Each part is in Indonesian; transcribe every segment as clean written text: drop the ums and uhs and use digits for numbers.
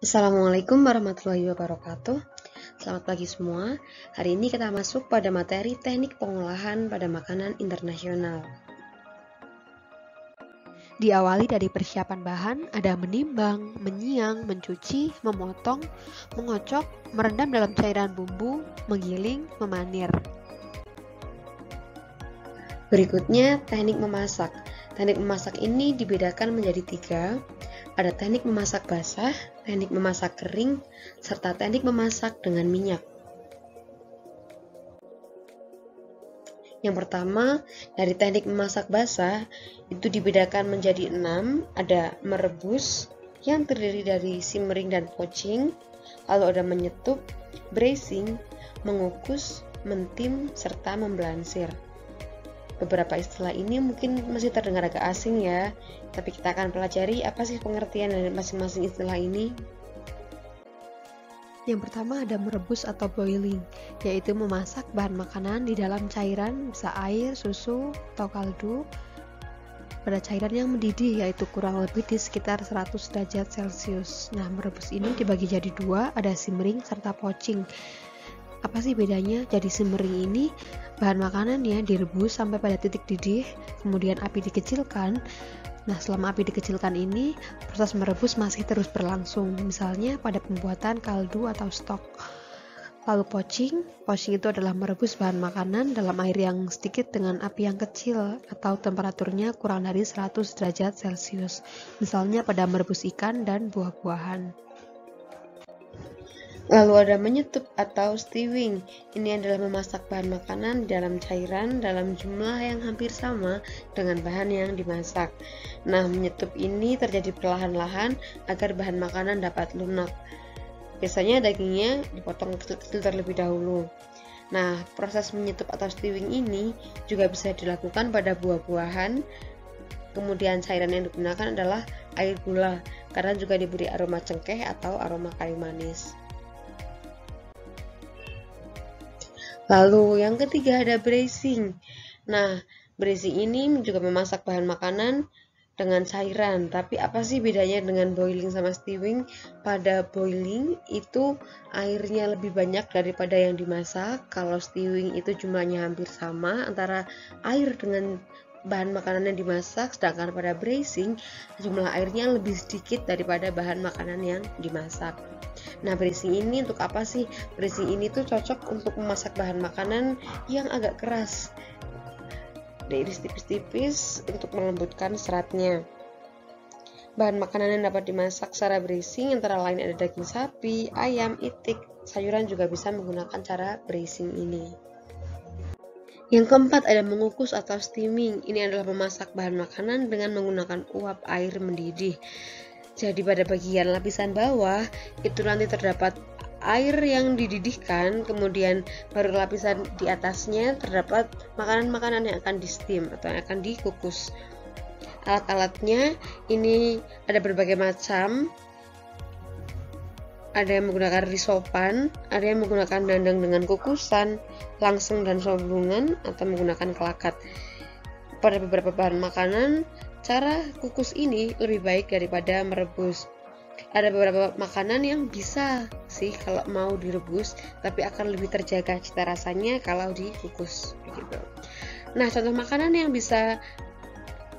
Assalamualaikum warahmatullahi wabarakatuh. Selamat pagi semua. Hari ini kita masuk pada materi teknik pengolahan pada makanan internasional. Diawali dari persiapan bahan, ada menimbang, menyiang, mencuci, memotong, mengocok, merendam dalam cairan bumbu, menggiling, memanir. Berikutnya, teknik memasak. Teknik memasak ini dibedakan menjadi 3. Ada teknik memasak basah, teknik memasak kering, serta teknik memasak dengan minyak. Yang pertama, dari teknik memasak basah, itu dibedakan menjadi 6. Ada merebus, yang terdiri dari simmering dan poaching, lalu ada menyetup, braising, mengukus, mentim, serta memblansir. Beberapa istilah ini mungkin masih terdengar agak asing ya, tapi kita akan pelajari apa sih pengertian dari masing-masing istilah ini. Yang pertama ada merebus atau boiling, yaitu memasak bahan makanan di dalam cairan, bisa air, susu, atau kaldu, pada cairan yang mendidih, yaitu kurang lebih di sekitar 100 derajat Celcius. Nah, merebus ini dibagi jadi 2, ada simmering serta poaching. Apa sih bedanya? Jadi simmering ini bahan makanannya direbus sampai pada titik didih, kemudian api dikecilkan. Nah, selama api dikecilkan ini, proses merebus masih terus berlangsung, misalnya pada pembuatan kaldu atau stok. Lalu poaching itu adalah merebus bahan makanan dalam air yang sedikit dengan api yang kecil atau temperaturnya kurang dari 100 derajat Celcius, misalnya pada merebus ikan dan buah-buahan. Lalu ada menyetup atau stewing. Ini adalah memasak bahan makanan di dalam cairan dalam jumlah yang hampir sama dengan bahan yang dimasak. Nah, menyetup ini terjadi perlahan-lahan agar bahan makanan dapat lunak. Biasanya dagingnya dipotong kecil-kecil terlebih dahulu. Nah, proses menyetup atau stewing ini juga bisa dilakukan pada buah-buahan. Kemudian cairan yang digunakan adalah air gula, karena juga diberi aroma cengkeh atau aroma kayu manis. Lalu yang ketiga ada braising. Nah, braising ini juga memasak bahan makanan dengan cairan. Tapi apa sih bedanya dengan boiling sama stewing? Pada boiling itu airnya lebih banyak daripada yang dimasak. Kalau stewing itu jumlahnya hampir sama antara air dengan bahan makanan yang dimasak, sedangkan pada braising jumlah airnya lebih sedikit daripada bahan makanan yang dimasak. Nah, braising ini untuk apa sih? Braising ini tuh cocok untuk memasak bahan makanan yang agak keras, diiris tipis-tipis untuk melembutkan seratnya. Bahan makanan yang dapat dimasak secara braising antara lain ada daging sapi, ayam, itik, sayuran juga bisa menggunakan cara braising ini. Yang keempat ada mengukus atau steaming. Ini adalah memasak bahan makanan dengan menggunakan uap air mendidih. Jadi pada bagian lapisan bawah itu nanti terdapat air yang dididihkan, kemudian baru lapisan di atasnya terdapat makanan-makanan yang akan di steam atau yang akan dikukus. Alat-alatnya ini ada berbagai macam. Ada yang menggunakan risopan, ada yang menggunakan dandang dengan kukusan, langsung dan sobungan, atau menggunakan kelakat. Pada beberapa bahan makanan, cara kukus ini lebih baik daripada merebus. Ada beberapa makanan yang bisa sih kalau mau direbus, tapi akan lebih terjaga cita rasanya kalau dikukus. Begitu. Nah, contoh makanan yang bisa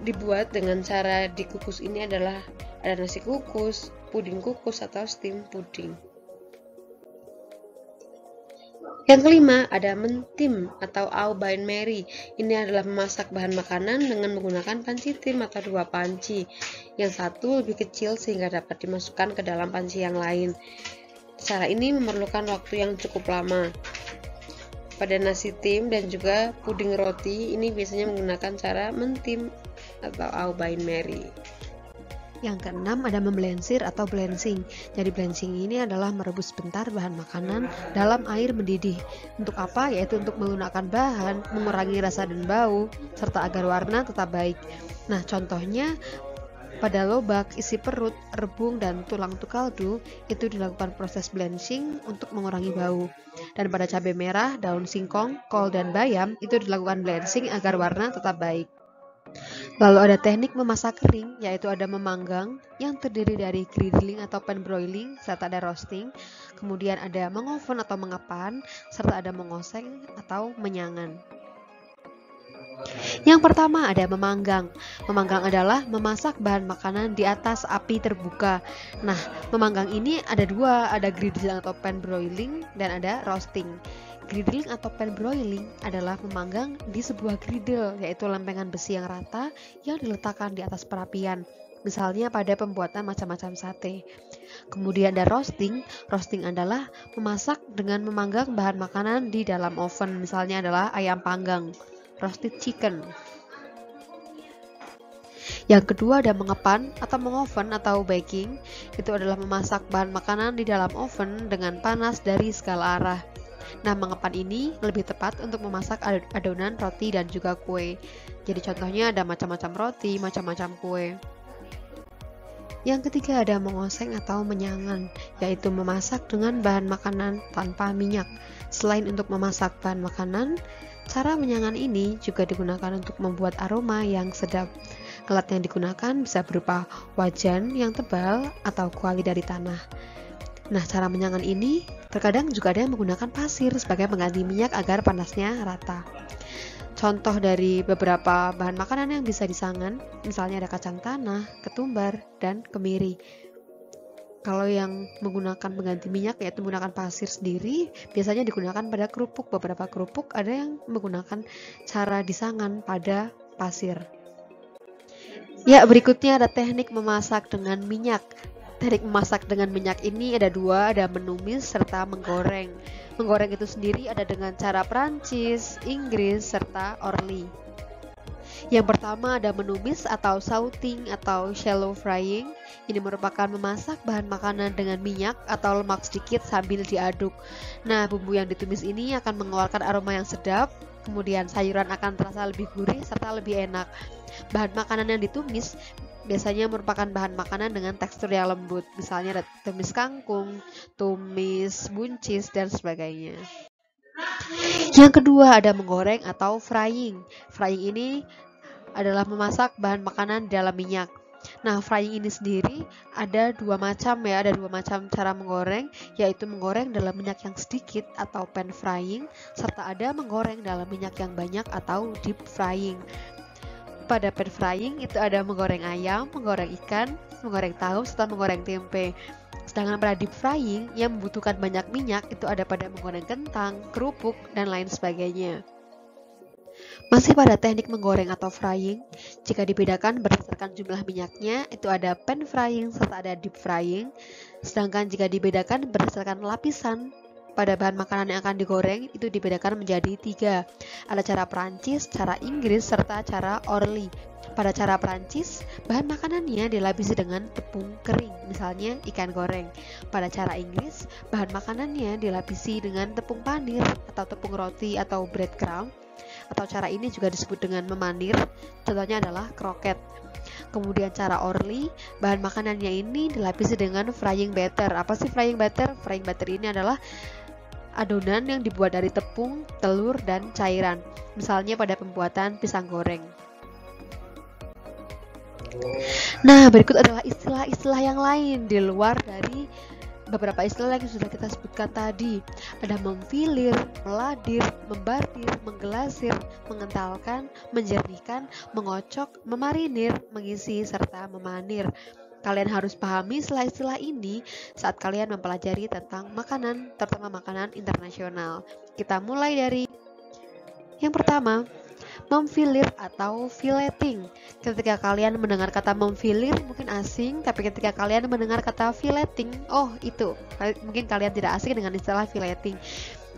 dibuat dengan cara dikukus ini adalah ada nasi kukus, puding kukus, atau steam pudding. Yang kelima ada mentim atau au bain marie. Ini adalah memasak bahan makanan dengan menggunakan panci tim atau 2 panci. Yang satu lebih kecil sehingga dapat dimasukkan ke dalam panci yang lain. Cara ini memerlukan waktu yang cukup lama. Pada nasi tim dan juga puding roti ini biasanya menggunakan cara mentim atau au bain marie. Yang keenam ada memblansir atau blanching. Jadi blanching ini adalah merebus sebentar bahan makanan dalam air mendidih. Untuk apa? Yaitu untuk melunakkan bahan, mengurangi rasa dan bau, serta agar warna tetap baik. Nah, contohnya pada lobak, isi perut, rebung, dan tulang kaldu itu dilakukan proses blanching untuk mengurangi bau. Dan pada cabai merah, daun singkong, kol, dan bayam itu dilakukan blanching agar warna tetap baik. Lalu ada teknik memasak kering, yaitu ada memanggang yang terdiri dari griddling atau pan broiling serta ada roasting. Kemudian ada mengoven atau mengepan serta ada mengoseng atau menyangan. Yang pertama ada memanggang. Memanggang adalah memasak bahan makanan di atas api terbuka. Nah, memanggang ini ada dua, ada griddling atau pan broiling dan ada roasting. Griddling atau pan broiling adalah memanggang di sebuah griddle, yaitu lempengan besi yang rata yang diletakkan di atas perapian, misalnya pada pembuatan macam-macam sate. Kemudian ada roasting. Roasting adalah memasak dengan memanggang bahan makanan di dalam oven, misalnya adalah ayam panggang, roasted chicken. Yang kedua ada mengepan atau mengoven atau baking. Itu adalah memasak bahan makanan di dalam oven dengan panas dari segala arah. Nah, mengepan ini lebih tepat untuk memasak adonan roti dan juga kue. Jadi contohnya ada macam-macam roti, macam-macam kue. Yang ketiga ada mengoseng atau menyangan, yaitu memasak dengan bahan makanan tanpa minyak. Selain untuk memasak bahan makanan, cara menyangan ini juga digunakan untuk membuat aroma yang sedap. Alat yang digunakan bisa berupa wajan yang tebal atau kuali dari tanah. Nah, cara menyangan ini terkadang juga ada yang menggunakan pasir sebagai pengganti minyak agar panasnya rata. Contoh dari beberapa bahan makanan yang bisa disangan, misalnya ada kacang tanah, ketumbar, dan kemiri. Kalau yang menggunakan pengganti minyak yaitu menggunakan pasir sendiri, biasanya digunakan pada kerupuk. Beberapa kerupuk ada yang menggunakan cara disangan pada pasir. Ya, berikutnya ada teknik memasak dengan minyak. Teknik memasak dengan minyak ini ada dua, ada menumis serta menggoreng. Menggoreng itu sendiri ada dengan cara Prancis, Inggris, serta Orly. Yang pertama ada menumis atau sauting atau shallow frying. Ini merupakan memasak bahan makanan dengan minyak atau lemak sedikit sambil diaduk. Nah, bumbu yang ditumis ini akan mengeluarkan aroma yang sedap. Kemudian sayuran akan terasa lebih gurih serta lebih enak. Bahan makanan yang ditumis biasanya merupakan bahan makanan dengan tekstur yang lembut, misalnya ada tumis kangkung, tumis buncis, dan sebagainya. Yang kedua ada menggoreng atau frying. Frying ini adalah memasak bahan makanan di dalam minyak. Nah, frying ini sendiri ada dua macam ya, ada dua macam cara menggoreng, yaitu menggoreng dalam minyak yang sedikit atau pan frying, serta ada menggoreng dalam minyak yang banyak atau deep frying. Pada pan frying itu ada menggoreng ayam, menggoreng ikan, menggoreng tahu, serta menggoreng tempe. Sedangkan pada deep frying yang membutuhkan banyak minyak itu ada pada menggoreng kentang, kerupuk, dan lain sebagainya. Masih pada teknik menggoreng atau frying, jika dibedakan berdasarkan jumlah minyaknya, itu ada pan frying serta ada deep frying. Sedangkan jika dibedakan berdasarkan lapisan pada bahan makanan yang akan digoreng, itu dibedakan menjadi 3. Ada cara Prancis, cara Inggris, serta cara Orly. Pada cara Prancis, bahan makanannya dilapisi dengan tepung kering, misalnya ikan goreng. Pada cara Inggris, bahan makanannya dilapisi dengan tepung panir atau tepung roti atau breadcrumb. Atau cara ini juga disebut dengan memanir, contohnya adalah kroket. Kemudian cara Orly, bahan makanannya ini dilapisi dengan frying batter. Apa sih frying batter? Frying batter ini adalah adonan yang dibuat dari tepung, telur, dan cairan, misalnya pada pembuatan pisang goreng. Nah, berikut adalah istilah-istilah yang lain di luar dari beberapa istilah yang sudah kita sebutkan tadi. Ada memfilir, meladir, membardir, menggelasir, mengentalkan, menjernihkan, mengocok, memarinir, mengisi, serta memanir. Kalian harus pahami istilah-istilah ini saat kalian mempelajari tentang makanan, terutama makanan internasional. Kita mulai dari yang pertama, memfilir atau filleting. Ketika kalian mendengar kata memfilir mungkin asing, tapi ketika kalian mendengar kata filleting, oh itu, mungkin kalian tidak asing dengan istilah filleting.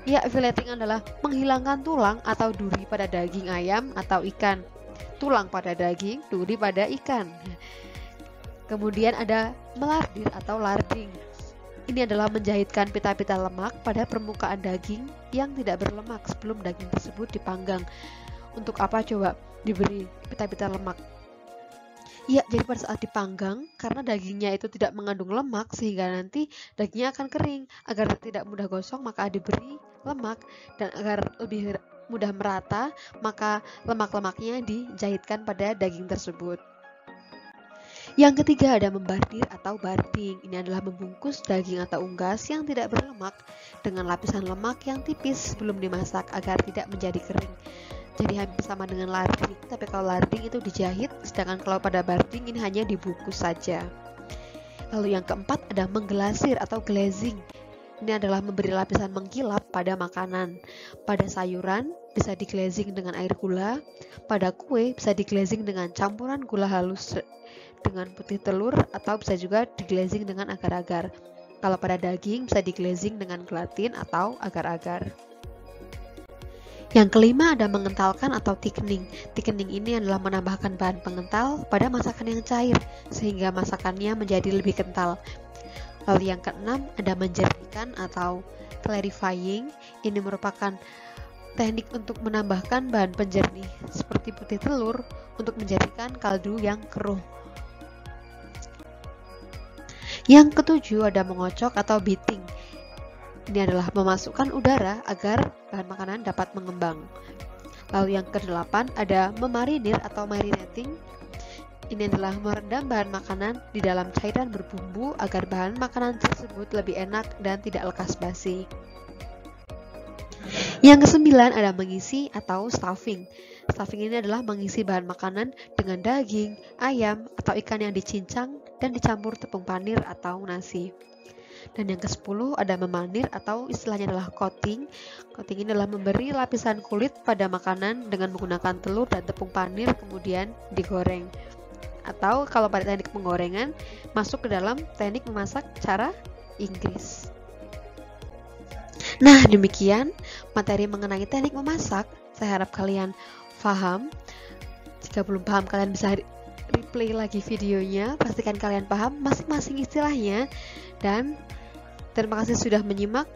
Ya, filleting adalah menghilangkan tulang atau duri pada daging ayam atau ikan. Tulang pada daging, duri pada ikan. Kemudian ada melardir atau larding. Ini adalah menjahitkan pita-pita lemak pada permukaan daging yang tidak berlemak sebelum daging tersebut dipanggang. Untuk apa coba diberi pita-pita lemak? Ya, jadi pada saat dipanggang, karena dagingnya itu tidak mengandung lemak, sehingga nanti dagingnya akan kering. Agar tidak mudah gosong, maka diberi lemak, dan agar lebih mudah merata, maka lemak-lemaknya dijahitkan pada daging tersebut. Yang ketiga ada membardir atau barding. Ini adalah membungkus daging atau unggas yang tidak berlemak dengan lapisan lemak yang tipis sebelum dimasak agar tidak menjadi kering. Jadi hampir sama dengan larding, tapi kalau larding itu dijahit, sedangkan kalau pada barding ini hanya dibungkus saja. Lalu yang keempat ada menggelasir atau glazing. Ini adalah memberi lapisan mengkilap pada makanan. Pada sayuran bisa diglazing dengan air gula, pada kue bisa diglazing dengan campuran gula halus dengan putih telur, atau bisa juga diglazing dengan agar-agar. Kalau pada daging bisa diglazing dengan gelatin atau agar-agar. Yang kelima ada mengentalkan atau thickening. Thickening ini adalah menambahkan bahan pengental pada masakan yang cair sehingga masakannya menjadi lebih kental. Lalu yang keenam ada menjernihkan atau clarifying. Ini merupakan teknik untuk menambahkan bahan penjernih seperti putih telur untuk menjadikan kaldu yang keruh. Yang ketujuh ada mengocok atau beating. Ini adalah memasukkan udara agar bahan makanan dapat mengembang. Lalu yang kedelapan ada memarinir atau marinating. Ini adalah merendam bahan makanan di dalam cairan berbumbu agar bahan makanan tersebut lebih enak dan tidak lekas basi. Yang kesembilan ada mengisi atau stuffing. Stuffing ini adalah mengisi bahan makanan dengan daging, ayam, atau ikan yang dicincang dan dicampur tepung panir atau nasi. Dan yang ke-10 ada memanir atau istilahnya adalah coating. Coating ini adalah memberi lapisan kulit pada makanan dengan menggunakan telur dan tepung panir kemudian digoreng. Atau kalau pada teknik penggorengan masuk ke dalam teknik memasak cara Inggris. Nah, demikian materi mengenai teknik memasak. Saya harap kalian paham. Jika belum paham, kalian bisa replay lagi videonya. Pastikan kalian paham masing-masing istilahnya. Dan terima kasih sudah menyimak.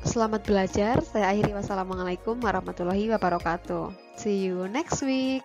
Selamat belajar. Saya akhiri. Wassalamualaikum warahmatullahi wabarakatuh. See you next week.